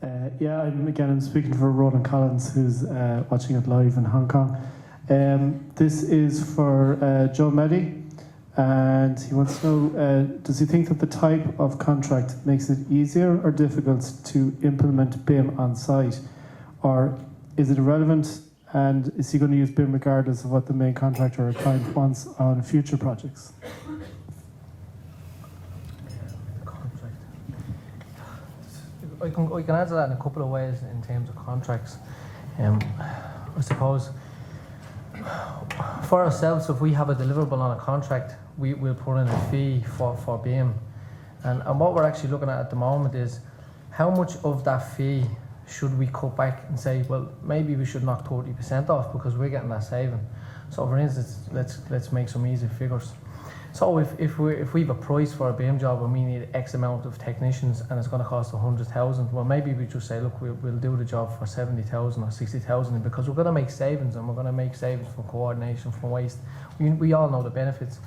I'm speaking for Roland Collins, who's watching it live in Hong Kong. This is for Joe Meddy, and he wants to know, does he think that the type of contract makes it easier or difficult to implement BIM on site? Or is it irrelevant, and is he going to use BIM regardless of what the main contractor or client wants on future projects? I can answer that in a couple of ways in terms of contracts. I suppose for ourselves, if we have a deliverable on a contract, we'll put in a fee for BIM. And what we're actually looking at the moment is how much of that fee should we cut back and say, well, maybe we should knock 30% off because we're getting that saving. So for instance, let's make some easy figures. So if we have a price for a BIM job and we need X amount of technicians and it's going to cost 100,000, well, maybe we just say, look, we'll do the job for 70,000 or 60,000 because we're going to make savings, and we're going to make savings from coordination, from waste. We all know the benefits.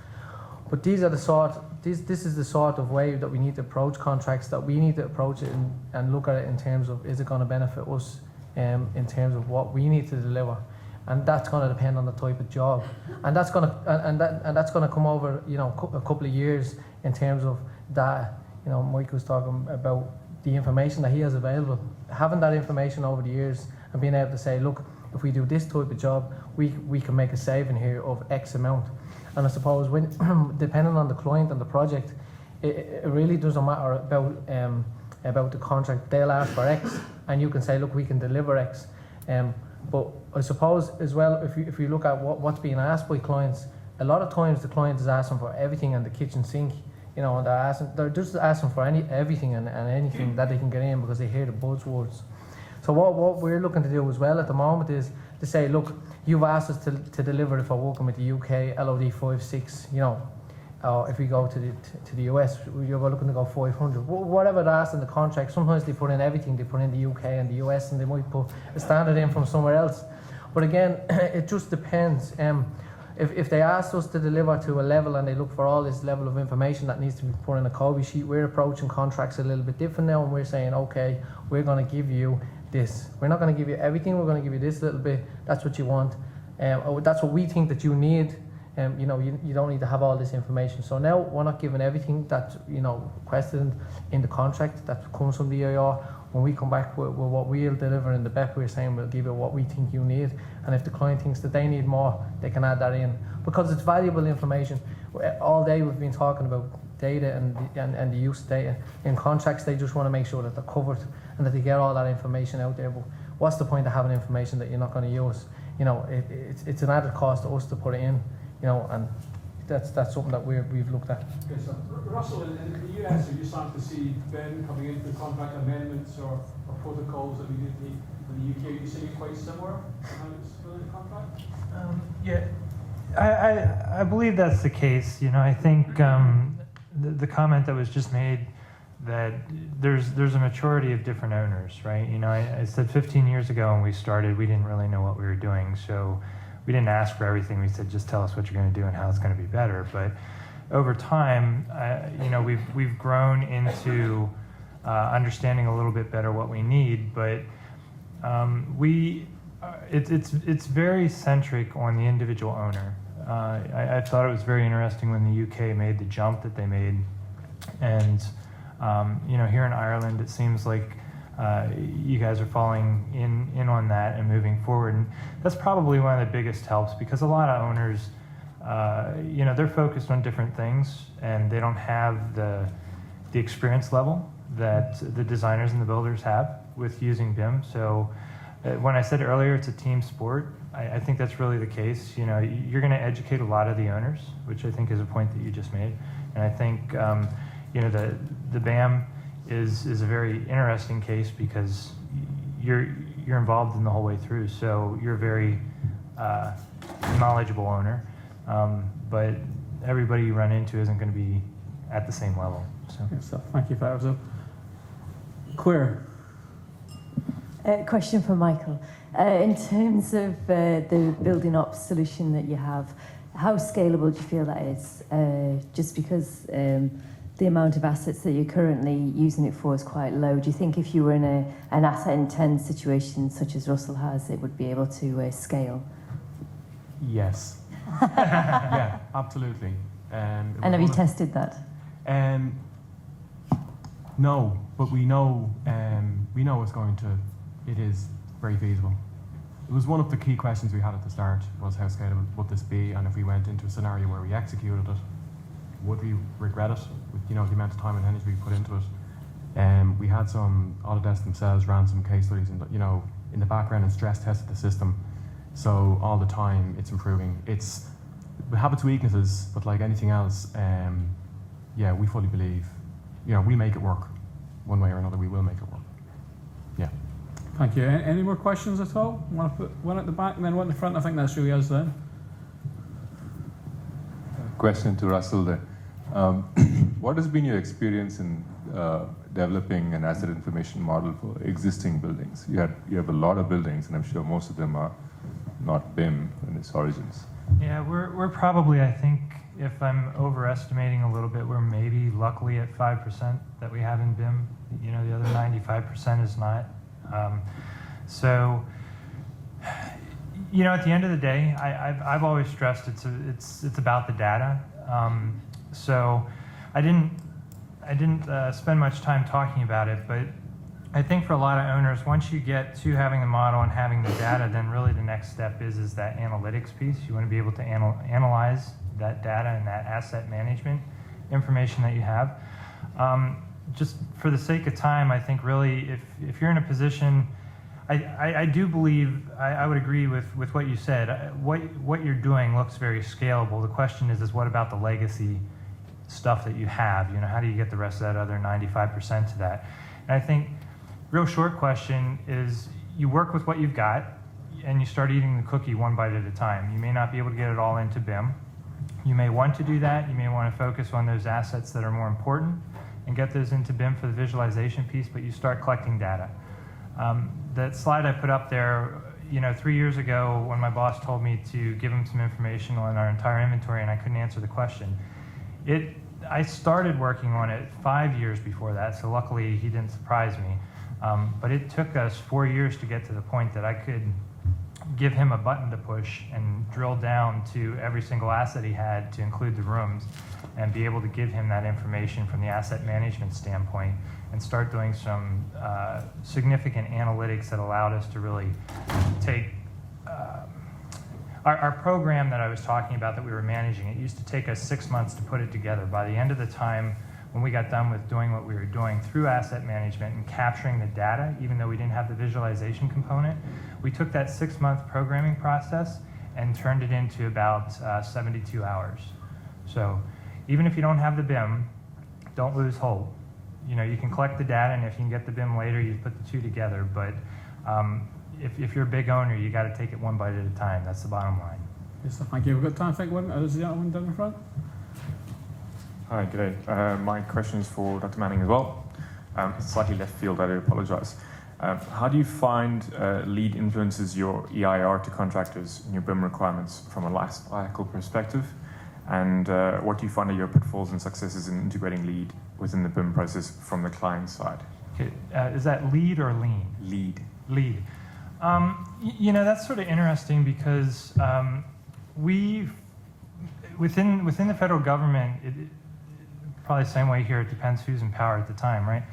But this is the sort of way that we need to approach contracts, that we need to approach it and look at it in terms of, is it going to benefit us in terms of what we need to deliver. And that's going to depend on the type of job, and that's going to come over a couple of years in terms of that. Mike was talking about the information that he has available, having that information over the years and being able to say, look, if we do this type of job, we can make a saving here of X amount. And I suppose when depending on the client and the project, it really doesn't matter about the contract. They'll ask for X, and you can say, look, we can deliver X. But I suppose as well, if you look at what's being asked by clients, a lot of times the client is asking for everything in the kitchen sink. And they're just asking for everything and anything that they can get in because they hear the buzzwords. So what we're looking to do as well at the moment is to say, look, you've asked us to deliver it for working with the UK LOD 56. If we go to the US, you're looking to go 500. Whatever they're asked in the contract, sometimes they put in everything. They put in the UK and the US, and they might put a standard in from somewhere else. But again, it just depends. If they ask us to deliver to a level and they look for all this level of information that needs to be put in a Kobe sheet, we're approaching contracts a little bit different now, and we're saying, okay, we're going to give you this. We're not going to give you everything. We're going to give you this little bit. That's what you want. That's what we think that you need. You don't need to have all this information. So now we're not giving everything that's requested in the contract that comes from the EIR. When we come back with what we'll deliver in the BEP, we're saying we'll give you what we think you need. And if the client thinks that they need more, they can add that in because it's valuable information. All day we've been talking about data and the use of data. In contracts, they just want to make sure that they're covered and that they get all that information out there. But what's the point of having information that you're not going to use? It's an added cost to us to put it in. And that's something that we've looked at. Okay, so Russell, in the US, are you starting to see BIM coming into the contract amendments or protocols that we did in the UK? Are you seeing it quite similar to how it's still in the contract? I believe that's the case. I think the comment that was just made that there's a maturity of different owners, right? I said 15 years ago when we started, we didn't really know what we were doing, so we didn't ask for everything. We said, just tell us what you're going to do and how it's going to be better. But over time, we've grown into understanding a little bit better what we need. But it's very centric on the individual owner. I thought it was very interesting when the UK made the jump that they made, and here in Ireland, it seems like you guys are falling in on that and moving forward, and that's probably one of the biggest helps because a lot of owners, they're focused on different things and they don't have the experience level that the designers and the builders have with using BIM. So when I said earlier it's a team sport, I think that's really the case. You're going to educate a lot of the owners, which I think is a point that you just made, and I think the BAM is a very interesting case because you're involved in the whole way through. So you're a very knowledgeable owner, but everybody you run into isn't going to be at the same level. So thank you for that. So, Queer. Question for Michael. In terms of the building ops solution that you have, how scalable do you feel that is? Just because the amount of assets that you're currently using it for is quite low. Do you think if you were in an asset-intense situation such as Russell has, it would be able to scale? Yes. Yeah, absolutely. And have you tested that? No, but we know it is very feasible. It was one of the key questions we had at the start, was how scalable would this be, and if we went into a scenario where we executed it, would we regret it with the amount of time and energy we put into it? We had Autodesk themselves ran some case studies in the background and stress tested the system. So all the time it's improving. It have its weaknesses, but like anything else, we fully believe, we make it work. One way or another, we will make it work. Yeah. Thank you. Any more questions at all? Want to put one at the back and then one at the front? I think that's really us then. Question to Russell there. What has been your experience in developing an asset information model for existing buildings? You have a lot of buildings, and I'm sure most of them are not BIM in its origins. Yeah, we're probably, I think, if I'm overestimating a little bit, we're maybe luckily at 5% that we have in BIM. The other 95% is not. So, at the end of the day, I've always stressed it's about the data. So I didn't spend much time talking about it, but I think for a lot of owners, once you get to having the model and having the data, then really the next step is that analytics piece. You want to be able to analyze that data and that asset management information that you have. Just for the sake of time, I think really if you're in a position, I do believe, I would agree with what you said. What you're doing looks very scalable. The question is what about the legacy stuff that you have? How do you get the rest of that other 95% to that? And I think real short question is you work with what you've got and you start eating the cookie one bite at a time. You may not be able to get it all into BIM. You may want to do that. You may want to focus on those assets that are more important and get those into BIM for the visualization piece, but you start collecting data. That slide I put up there, 3 years ago when my boss told me to give him some information on our entire inventory and I couldn't answer the question. I started working on it 5 years before that, so luckily he didn't surprise me. But it took us 4 years to get to the point that I could give him a button to push and drill down to every single asset he had to include the rooms and be able to give him that information from the asset management standpoint and start doing some significant analytics that allowed us to really take our program that I was talking about that we were managing. It used to take us 6 months to put it together. By the end of the time, when we got done with doing what we were doing through asset management and capturing the data, even though we didn't have the visualization component, we took that 6-month programming process and turned it into about 72 hours. So even if you don't have the BIM, don't lose hope. You can collect the data, and if you can get the BIM later, you put the two together. But if you're a big owner, you got to take it one bite at a time. That's the bottom line. Yes, thank you. We've got time to think one. There's the other one down the front. Hi, g'day. My question is for Dr. Manning as well. It's slightly left field, I do apologise. How do you find LEED influences your EIR to contractors in your BIM requirements from a life cycle perspective? And what do you find are your pitfalls and successes in integrating LEED within the BIM process from the client side? Okay, is that LEED or lean? LEED. LEED. That's sort of interesting because within the federal government, probably the same way here, it depends who's in power at the time, right?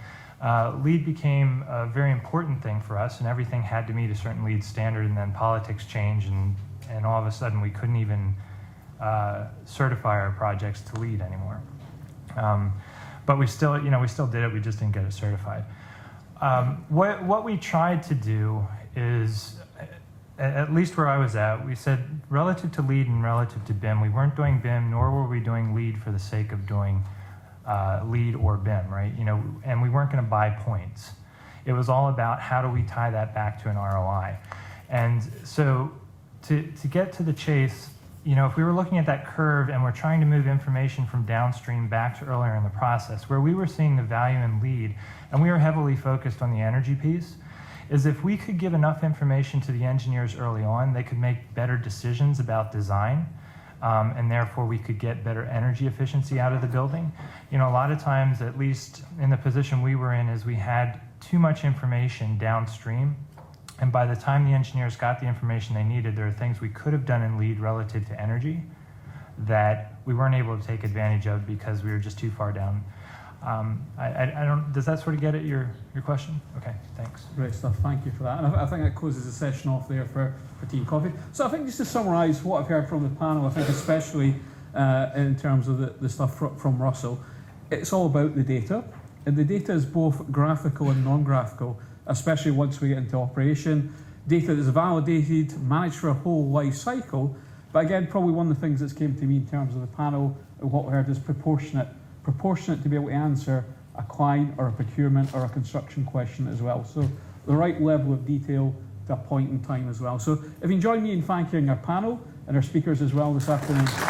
LEED became a very important thing for us, and everything had to meet a certain LEED standard, and then politics changed, and all of a sudden we couldn't even certify our projects to LEED anymore. But we still did it, we just didn't get it certified. What we tried to do is, at least where I was at, we said relative to LEED and relative to BIM, we weren't doing BIM, nor were we doing LEED for the sake of doing LEED or BIM, right? And we weren't going to buy points. It was all about how do we tie that back to an ROI. And so to get to the chase, if we were looking at that curve and we're trying to move information from downstream back to earlier in the process, where we were seeing the value in LEED, and we were heavily focused on the energy piece, is if we could give enough information to the engineers early on, they could make better decisions about design. and therefore we could get better energy efficiency out of the building. You know, a lot of times, at least in the position we were in, is we had too much information downstream, and by the time the engineers got the information they needed, there are things we could have done in LEED relative to energy that we weren't able to take advantage of because we were just too far down. I don't, does that sort of get at your question? Okay, thanks. Great stuff, thank you for that. And I think that closes the session off there for tea and coffee. So I think just to summarise what I've heard from the panel, I think especially in terms of the stuff from Russell, it's all about the data. And the data is both graphical and non-graphical, especially once we get into operation. Data that is validated, managed for a whole life cycle. But again, probably one of the things that's came to me in terms of the panel and what we heard is proportionate to be able to answer a client or a procurement or a construction question as well. So the right level of detail to a point in time as well. So if you join me in thanking our panel and our speakers as well this afternoon.